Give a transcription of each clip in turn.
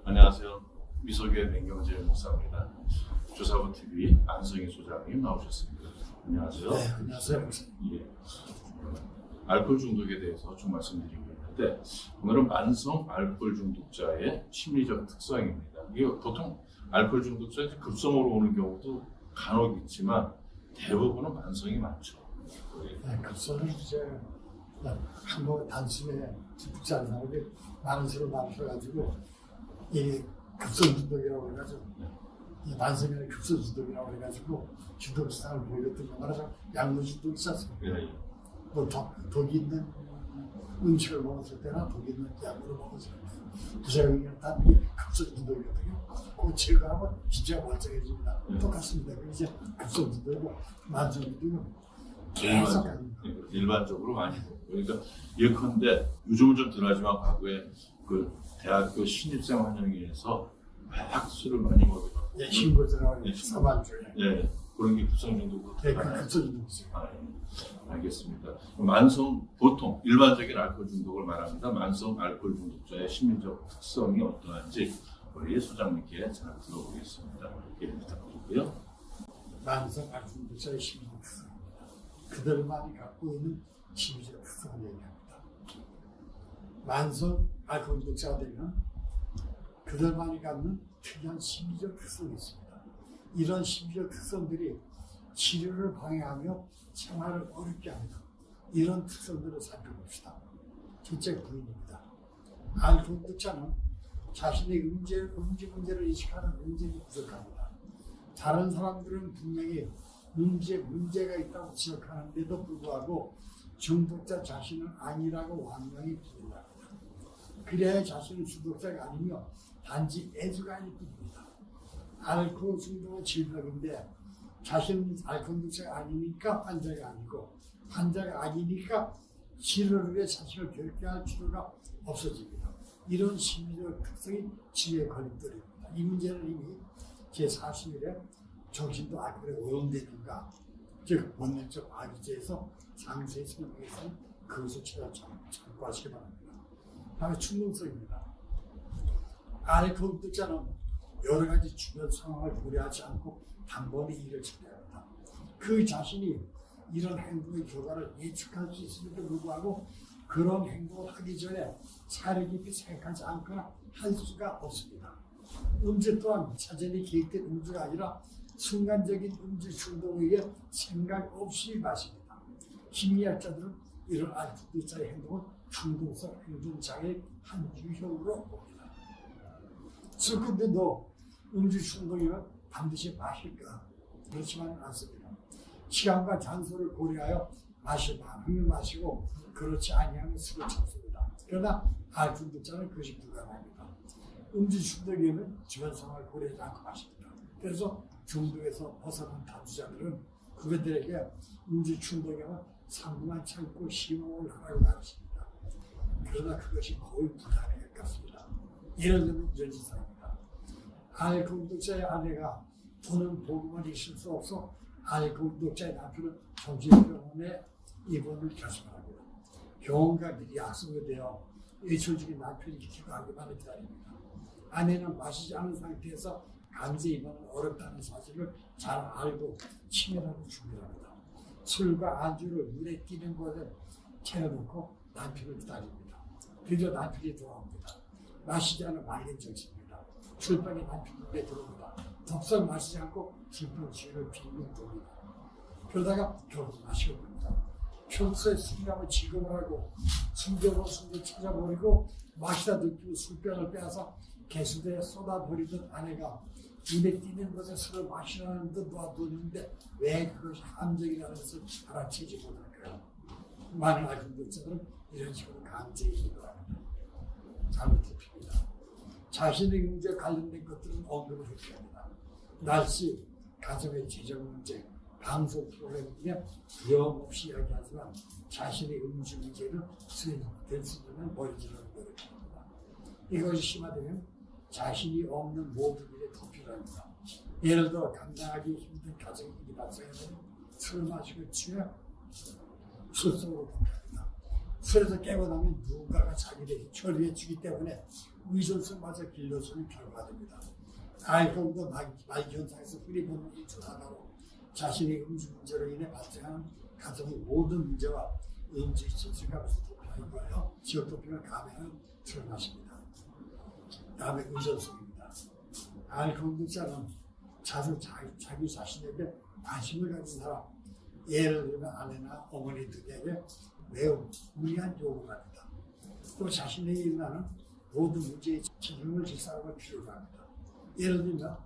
안녕하세요. 미소교회 백경재 목사입니다. 조사부 TV 안성희 소장님 나오셨습니다. 안녕하세요. 네, 안녕하세요. 예. 알코올 중독에 대해서 좀 말씀드리고 있는데 오늘은 만성 알코올 중독자의 심리적 특성입니다. 이게 보통 알코올 중독자 급성으로 오는 경우도 간혹 있지만 대부분은 만성이 많죠. 네, 급성은 이제 한번 단숨에 죽지 않은 사람이 많은 수를 마셔가지고 이 급성 중독이라고 해가지고 이 만성이 아니라 급성 중독이라고 해가지고 중독 증상을 보이거든요. 말하자면 약물 중독 있지 않습니까? 예, 예. 뭐 독이 있는 음식을 먹었을 때나 독이 있는 약물을 먹었을 때 부작용이 다 급성 중독이거든요. 그거 제거하면 진짜 멀쩡해집니다. 똑같습니다. 이제 급성 중독이고 만성 중독은 계속 가는 거예요. 일반적으로 많이 보고 그러니까 예컨대 요즘은 좀 덜하지만 과거에 그 대학교 신입생 환영회에서 막 술을 많이 먹어요. 예, 친구들하고 예, 사반주에 예, 그런 게 급성 중독으로 그 급성 중독이죠. 알겠습니다. 만성 보통 일반적인 알코올 중독을 말합니다. 만성 알코올 중독자의 심리적 특성이 어떠한지 우리 소장님께 잘 들어보겠습니다. 예, 부탁드리고요. 만성 알코올 중독자의 심리적 특성. 그들만이 갖고 있는 심리적 특성을 얘기합니다. 만성 알코올 중독자가 되면 그들만이 갖는 특이한 심리적 특성이 있습니다. 이런 심리적 특성들이 치료를 방해하며 생활을 어렵게 합니다. 이런 특성들을 살펴봅시다. 첫째, 부인입니다. 알코올 중독자는 자신의 음주 문제를 인식하는 능력이 부족합니다. 다른 사람들은 분명히 문제가 있다고 지적하는데도 불구하고 중독자 자신은 아니라고 완전히 부인합니다. 그래야 자신은 중독자가 아니며 단지 애주가일 뿐입니다. 알코올 중독은 질병인데 자신은 알코올 중독자가 아니니까 환자가 아니고 환자가 아니니까 치료를 위해 자신을 결핍할 필요가 없어집니다. 이런 심리적 특성이 치료의 걸림돌입니다. 이 문제는 이미 제41회 정신도 알코올에 오염되는가, 즉 원론적 과기제에서 상세히 설명해서 그것을 참고하시기 바랍니다. 다음에 충동성입니다. 알코올 중독자는 여러 가지 주변 상황을 고려하지 않고 단번에 일을 처리합니다. 그 자신이 이런 행동의 결과를 예측할 수 있음에도 불구하고 그런 행동을 하기 전에 사려 깊이 생각하지 않거나 할 수가 없습니다. 음주 또한 사전에 계획된 음주가 아니라 순간적인 음주 충동에 의해 생각 없이 마십니다. 심리학자들은 이런 알코올 중독자의 행동을 충동성 행동장애의 한 유형으로 봅니다. 슬픈데 너 음주 충동이면 반드시 마실까? 그렇지만 않습니다. 시간과 장소를 고려하여 마시면 마시고 그렇지 아니하면 술을 참습니다. 그러나 알코올 중독자는 그것이 불가능합니다. 음주 중독이면 주변 상황을 고려하지 않고 마십니다. 그래서 중독에서 벗어난 다주자들은 그들에게 음주 중독이면 3분만 참고 심호흡을 하라고 말했습니다. 그러나 그것이 거의 불가능에 가깝습니다. 예를 들면 이런 지사입니다. 알코올 중독자의 아내가 돈은 보험을 있을 수 없어 알코올 중독자의 남편은 정신병원에 입원을 결심합니다. 병원과 미리 약속이 되어 일초중에 남편이 기도하기만을 기다립니다. 아내는 마시지 않은 상태에서 강제 입원은 어렵다는 사실을 잘 알고 치매라고 준비합니다. 술과 안주를 눈에 띄는 곳에 채워놓고 남편을 기다립니다. 드디어 남편이 돌아옵니다. 마시지 않은 말년정신입니다. 술병이 남편 눈에 들어옵니다. 덥석 마시지 않고 술병 주위를 빙빙 돕니다. 그러다가 결국 마시고 봅니다. 평소에 술이라면 지급을 하고 숨겨놓은 술을 찾아버리고 마시다 느끼고 술병을 빼앗아 개수대에 쏟아버리던 아내가 눈에 띄는 것에 술을 마시라는 듯 놔두는데 왜 그것이 함정이라는 것을 알아채지 못할까요? 많은 알코올 중독자들은 이런 식으로 강제히 기도합니다. 잘못입니다. 자신의 문제에 관련된 것들은 언급을 회피합니다. 날씨, 가정의 재정 문제, 방송 프로그램 등에 두려움 없이 이야기하지만 자신의 음주 문제는 수행될 수 있는 머리질러는 노력입니다. 이것이 심화되면 자신이 없는 모든 일에 더 필요합니다. 예를 들어 감당하기 힘든 가정의 일이 발생하면 술을 마시고 취해 술 속으로 들어갑니다. 술에서 깨고 나면 누군가가 자기를 처리해 주기 때문에 의존성마저 길러주는 결과가 됩니다. 알코올도 말기 현상에서 흐리보는 일조하다고 자신의 음주 문제로 인해 발생하는 가정의 모든 문제와 음주 지수가 높아지고요. 지역 도피가 감행을 드러나십니다. 다음에 의존성입니다. 알코올 문자는 자주 자기 자신에게 관심을 가진 사람, 예를 들면 아내나 어머니 등에게 매우 무리한 요구를 합니다. 또 자신에게 일어나는 모든 문제에 책임을 질 사람을 필요로 합니다. 예를 들면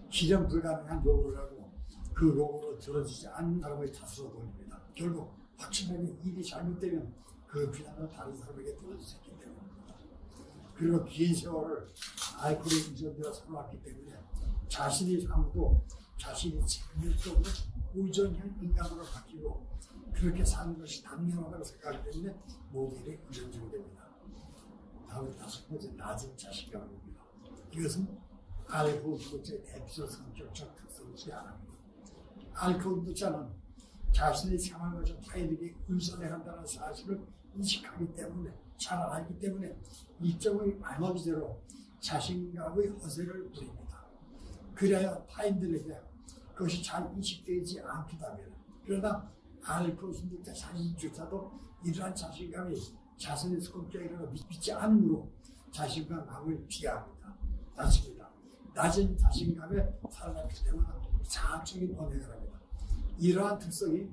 실현 불가능한 요구를 하고 그 요구를 들어주지 않는 사람의 탓으로 돌립니다. 결국 확실하게 일이 잘못되면 그 비난을 다른 사람에게 돌릴 수 있기 때문입니다. 그리고 긴 세월을 알코올에 의존되어 살아왔기 때문에 자신의 삶도 자신이 책임적으로 의존형 인간으로 바뀌고 그렇게 사는 것이 당연하다고 생각하기 때문에 모든 일에 의존적이 됩니다. 다음에 5번째, 낮은 자신감입니다. 이것은 알코올 중독자의 대표적 성격적 특성 중에 하나입니다. 알코올 중독자는 자신의 상황을 타인에게 의존해야 한다는 사실을 인식하기 때문에 잘 알기 때문에 일정의 알맞이대로 자신감의 허세를 부립니다. 그래야 타인들에게 그것이 잘 인식되지 않기도 합니다. 그러나 알코올 중독자 자신조차도 이러한 자신감이 자신의 성격이라고 믿지 않으므로 자신감을 비하합니다. 낮은 자신감에 살아났기 때문에 자아적인 언행을 합니다. 이러한 특성이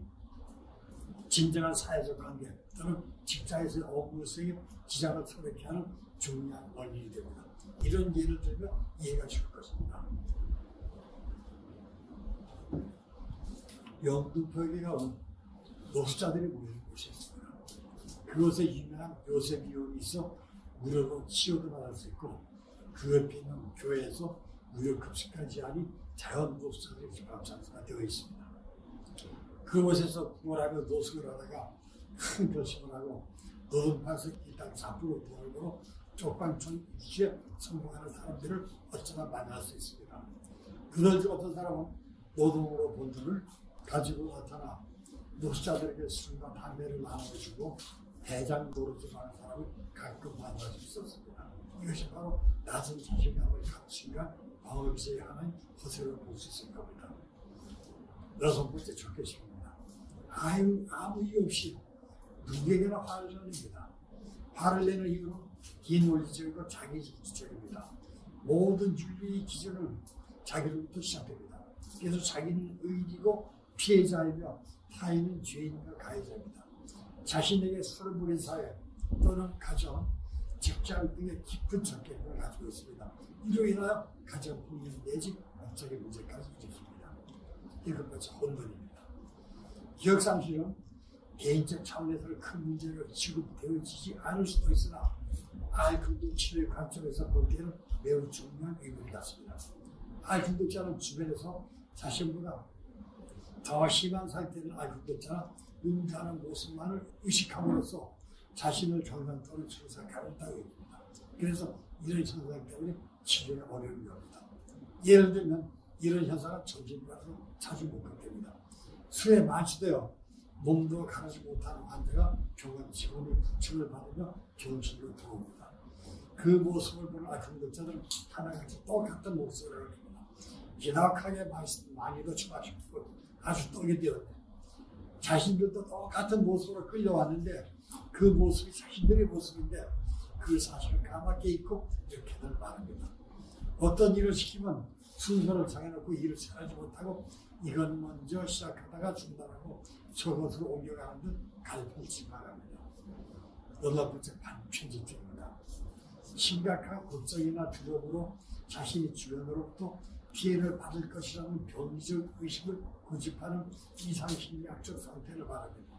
진정한 사회적 관계 또는 직장에서의 업무 수행에 지장을 초래케 하는 중요한 원인이 됩니다. 이런 예를 들면 이해가 쉬울 것입니다. 영등포에 가면 노숙자들이 모이는 곳이 있습니다. 그곳에 유명한 요셉이온이 있어 무료로 치료도 받을 수 있고 그 옆에 있는 교회에서 무료 급식까지 하니 자연 노숙자들이 집합장소가 되어 있습니다. 그곳에서 구걸하며 노숙을 하다가 큰 결심을 하고 노동파에서 이 땅 4% 돈을 벌어 쪽방촌 유치에 성공하는 사람들을 어쩌다 만날 수 있습니다. 그들 중 어떤 사람은 노동으로 번 돈을 가지고 나타나 노숙자들에게 술과 담배를 나눠주고 대장 노릇을 하는 사람을 가끔 만날 수 있었습니다. 이것이 바로 낮은 자신감을 갖춘 방어비제의 하나의 허세를 볼 수 있을 겁니다. 6번째 적개심입니다. 아무 이유 없이 누구에게나 화를 내립니다. 화를 내는 이유는 비논리적이고 자기주의적입니다. 모든 윤리의 기준은 자기로부터 시작됩니다. 그래서 자기는 의리고 피해자이며 타인은 죄인이며 가해자입니다. 자신에게 술을 부린 사회 또는 가정, 직장 등의 깊은 적개심을 가지고 있습니다. 이로 인하여 가정 분열 내지 법적인 문제까지 일으킵니다. 이것 마치 혼돈입니다. 기억상실은 개인적 차원에서는 큰 문제로 취급되어지지 않을 수도 있으나 알코올 치료의 관점에서 볼 때는 매우 중요한 의미를 갖습니다. 알코올자는 주변에서 자신보다 더 심한 상태는 알코올자나 음주하는 모습만을 의식함으로써 자신을 경상 또는 정상화를 따릅니다. 그래서 이런 현상 때문에 치료가 어려운 겁니다. 예를 들면 이런 현상은 정신과로 자주 목격됩니다. 술에 만취되어 몸도 가르지 못하는 환자가 병원 직원의 부축을 받으며 병실로 들어옵니다. 그 모습을 보는 알코올자들은 하나같이 똑같은 목소리를 합니다. 기나하게 많이도 처마시고 아주 떡이 되었네. 자신들도 똑같은 모습으로 끌려왔는데 그 모습이 자신들의 모습인데 그 사실을 까맣게 잊고 이렇게들 말합니다. 어떤 일을 시키면 순서를 정해놓고 일을 잘하지 못하고 이건 먼저 시작하다가 중단하고 저것으로 옮겨가는 듯 갈팡치 말합니다. 8번째 반편집적입니다. 심각한 걱정이나 두려움으로 자신이 주변으로부터 피해를 받을 것이라는 병리적 의식을 고집하는 이상심리학적 상태를 말합니다.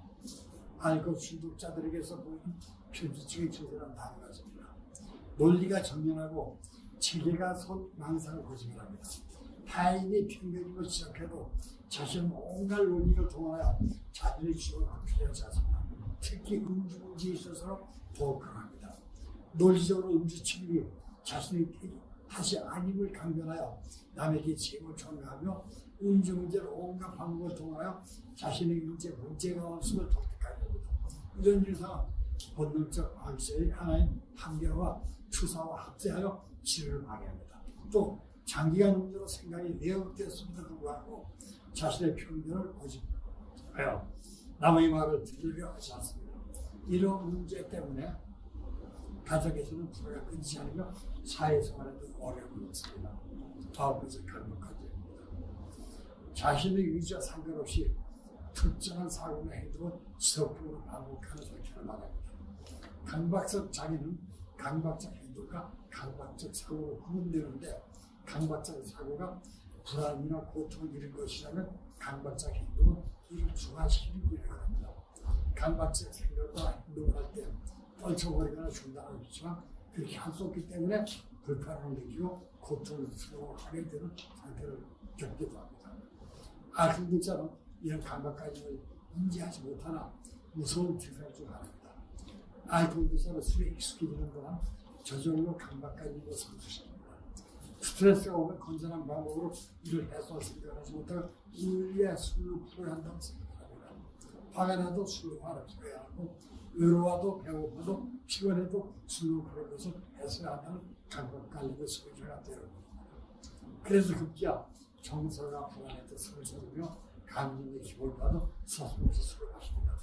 알코올 중독자들에게서 보이는 편집적인 증세는 다른 가지입니다. 논리가 정연하고 체계가 망상을 고집합니다. 타인의 편견임을 지적해도 자신은 온갖 논리를 동원하여 자신의 주장을 확실하지 않습니다. 특히 음주 문제에 있어서 더욱 강합니다. 논리적으로 음주 측이 자신의 탓이 아님을 강변하여 남에게 책임을 전가하며 음주 문제를 온갖 방법을 통하여 자신의 문제가 없음을 독특하게 합니다. 이런 유사한 본능적 악세의 하나인 한계와 투사와 합세하여 치료를 방해합니다. 또 장기간 음주로 생각이 왜곡되었음에도 불구하고 자신의 편견을 고집하여 남의 말을 들으려 하지 않습니다. 이런 문제 때문에 가정에서는 불화가 끊이지 않으며 사회생활에도 어려움이 있습니다. 다음 번째 강박관계입니다. 자신의 의지와 상관없이 특정한 사고나 행동을 지속적으로 반복하는 상태를 말합니다. 강박적 장애는 강박적 행동과 강박적 사고로 구분되는데 강박적 사고가 불안이나 고통을 잃은 것이라면 강박적 행동은 이를 중화시키는 일을 합니다. 강박적 생각과 행동을 할 때 떨쳐버리거나 중단을 했지만 그렇게 할 수 없기 때문에 불편함을 느끼고 고통을 스스로하게 되는 상태를 겪기도 합니다. 알코올처럼 이런 강박관념을 인지하지 못하나 무서운 증상 중 하나입니다. 알코올처럼 술에 익숙해지는 동안 저절로 강박관념을 상승시킵니다. 스트레스가 오면 건전한 방법으로 이를 해소할 생각하지 못하고 우리의 술로 풀어야 한다고 생각합니다. 화가 나도 술로 화를 풀어야 하고 외로워도 배고파도 피곤해도 술로 그런 것을 해소해야 한다는 강박관념의 소유자가 되었습니다. 그래서 급기야 정서가 불안해도 술을 먹으며 감정의 기복을 받아 서슴없이 술을 마십니다.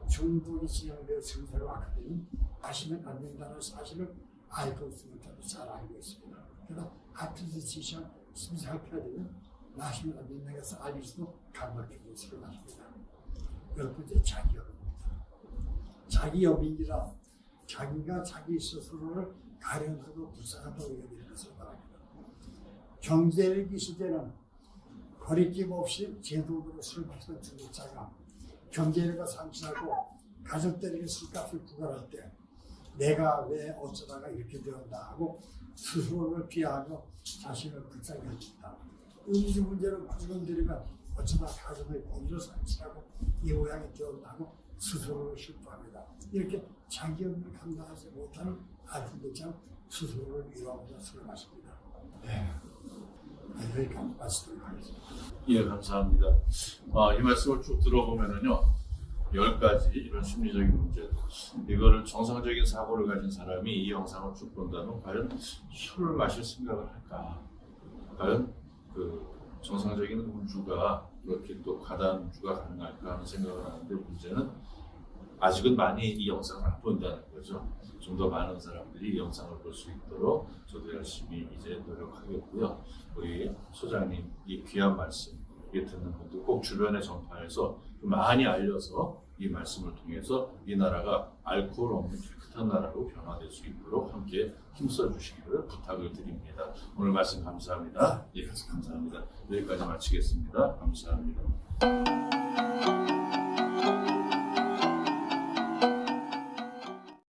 중독이 진행되어 증세로 악화되면 마시면 안 된다는 사실을 알고 있으면서도 잘 알고 있습니다. 그러나 앞에서 지시한 심사학회가 되면 마시면 안 된다고 해서 알면서도 강박적으로 술을 마십니다. 열 번째 자기협입니다. 자기협이라 자기가 자기 스스로를 가련하고 불쌍하다고 여기는 것을 말합니다. 경제력이 시대는 거리낌 없이 제도로 술 마시는 중독자가 경제력을 상실하고 가족들에게 술값을 부과할 때 내가 왜 어쩌다가 이렇게 되었나 하고 스스로를 비하하며 자신을 불쌍히 합니다. 음주 문제를 구성들이면 어쩌다 가족의 권위를 상실하고 이 모양이 되었나 하고 스스로를 실토합니다. 이렇게 자기업을 감당하지 못하는 알코올처럼 스스로를 위로하고자 술을 마십니다. 네. 여기까지 마치도록 하겠습니다. 예, 감사합니다. 이 말씀을 쭉 들어보면은요, 10가지 이런 심리적인 문제, 이거를 정상적인 사고를 가진 사람이 이 영상을 쭉 본다면 과연 술을 마실 생각을 할까? 과연 그 정상적인 음주가 그렇게 또 과다한 음주가 가능할까 하는 생각을 하는데, 문제는 아직은 많이 이 영상을 안 본다는 거죠. 좀 더 많은 사람들이 이 영상을 볼 수 있도록 저도 열심히 이제 노력하겠고요. 우리 소장님 이 귀한 말씀 듣는 분들 꼭 주변에 전파해서 많이 알려서 이 말씀을 통해서 이 나라가 알코올 없는 깨끗한 나라로 변화될 수 있도록 함께 힘써 주시기를 부탁을 드립니다. 오늘 말씀 감사합니다. 예, 감사합니다. 여기까지 마치겠습니다. 감사합니다.